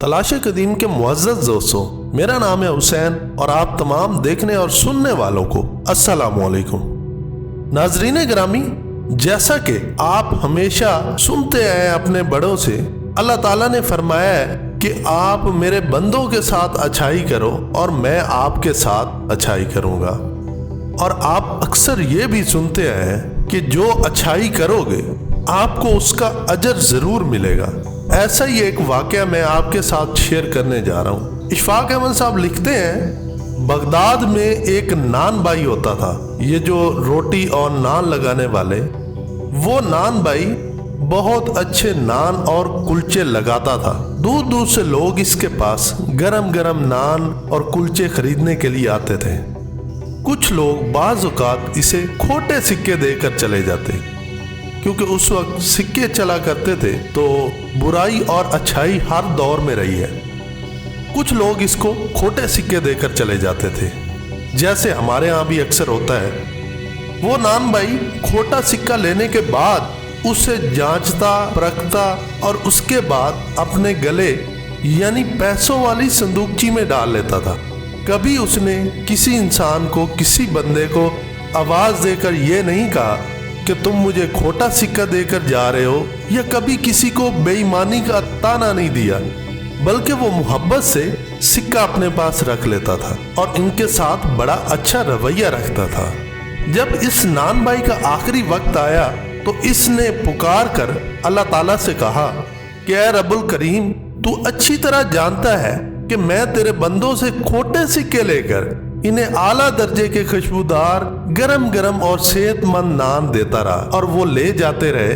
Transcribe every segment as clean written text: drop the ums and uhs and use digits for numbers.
तलाश कदीम के मुअज़्ज़ज़ दोस्तों, मेरा नाम है हुसैन और आप तमाम देखने और सुनने वालों को अस्सलामु अलैकुम। नाज़रीन गिरामी, जैसा कि आप हमेशा सुनते आए हैं अपने बड़ों से, अल्लाह ताला ने फरमाया है कि आप मेरे बंदों के साथ अच्छाई करो और मैं आपके साथ अच्छाई करूँगा। और आप अक्सर ये भी सुनते आए हैं कि जो अच्छाई करोगे आपको उसका अजर ज़रूर मिलेगा। ऐसा ही एक वाक़या मैं आपके साथ शेयर करने जा रहा हूँ। इशफाक अहमद साहब लिखते हैं, बगदाद में एक नान भाई होता था। ये जो रोटी और नान लगाने वाले, वो नान भाई बहुत अच्छे नान और कुलचे लगाता था। दूर दूर से लोग इसके पास गरम गरम नान और कुलचे खरीदने के लिए आते थे। कुछ लोग बाज़ औक़ात इसे खोटे सिक्के देकर चले जाते, क्योंकि उस वक्त सिक्के चला करते थे तो बुराई और अच्छाई हर दौर में रही है। कुछ लोग इसको खोटे सिक्के देकर चले जाते थे, जैसे हमारे यहाँ भी अक्सर होता है। वो नान भाई खोटा सिक्का लेने के बाद उसे जांचता परखता और उसके बाद अपने गले यानी पैसों वाली संदूकची में डाल लेता था। कभी उसने किसी इंसान को, किसी बंदे को आवाज़ देकर ये नहीं कहा कि तुम मुझे खोटा सिक्का देकर जा रहे हो, या कभी किसी को बेईमानी का ताना नहीं दिया, बल्कि वो मोहब्बत से सिक्का अपने पास रख लेता था और इनके साथ बड़ा अच्छा रवैया रखता था। जब इस नान भाई का आखिरी वक्त आया तो इसने पुकार कर अल्लाह ताला से कहा कि ऐ रब्बुल करीम, तू अच्छी तरह जानता है कि मैं तेरे बंदों से खोटे सिक्के लेकर इन्हें आला दर्जे के खुशबूदार गरम गरम और सेहतमंद नान देता रहा और वो ले जाते रहे।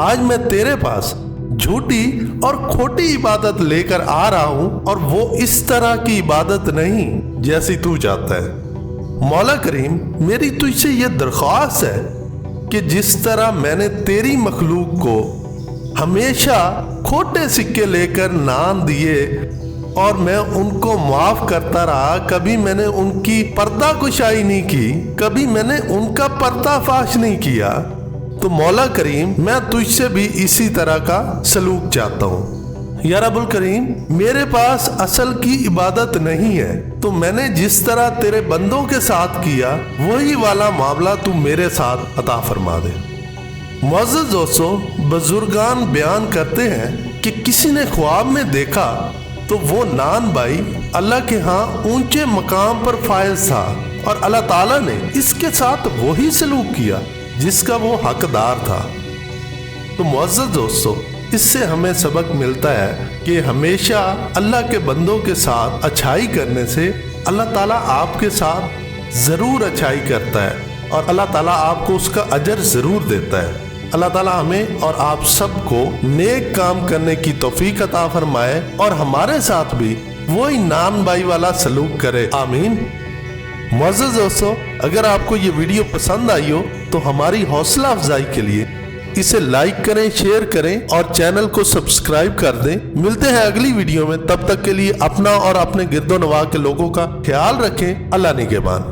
आज मैं तेरे पास झूठी और खोटी इबादत लेकर आ रहा हूं, और वो इस तरह की इबादत नहीं जैसी तू चाहता है। मौला करीम, मेरी तुझसे ये दरख्वास्त है कि जिस तरह मैंने तेरी मखलूक को हमेशा खोटे सिक्के लेकर नान दिए और मैं उनको माफ करता रहा, कभी मैंने उनकी पर्दा कुशाई नहीं की, कभी मैंने उनका पर्दाफाश नहीं किया, तो मौला करीम मैं तुझसे भी इसी तरह का सलूक चाहता हूँ। या रब्बुल करीम, मेरे पास असल की इबादत नहीं है, तो मैंने जिस तरह तेरे बंदों के साथ किया वही वाला मामला तू मेरे साथ अता फरमा दे। मुअज़्ज़ज़ दोस्तों, बुजुर्गान बयान करते हैं कि किसी ने ख्वाब में देखा तो वो नान भाई अल्लाह के यहाँ ऊंचे मकाम पर फाइज था और अल्लाह ताला ने इसके साथ वही सलूक किया जिसका वो हकदार था। तो मुअज़्ज़ज़ दोस्तों, इससे हमें सबक मिलता है कि हमेशा अल्लाह के बंदों के साथ अच्छाई करने से अल्लाह ताला आपके साथ ज़रूर अच्छाई करता है और अल्लाह ताला आपको उसका अजर ज़रूर देता है। अल्लाह ताला हमें और आप सबको नेक काम करने की तौफीक अता फरमाए और हमारे साथ भी वही नान भाई वाला सलूक करे, आमीन। मुअज़्ज़ज़ दोस्तों, अगर आपको ये वीडियो पसंद आई हो तो हमारी हौसला अफजाई के लिए इसे लाइक करें, शेयर करें और चैनल को सब्सक्राइब कर दें। मिलते हैं अगली वीडियो में, तब तक के लिए अपना और अपने गिरदो नवाह के लोगों का ख्याल रखें। अल्लाह निगहबान।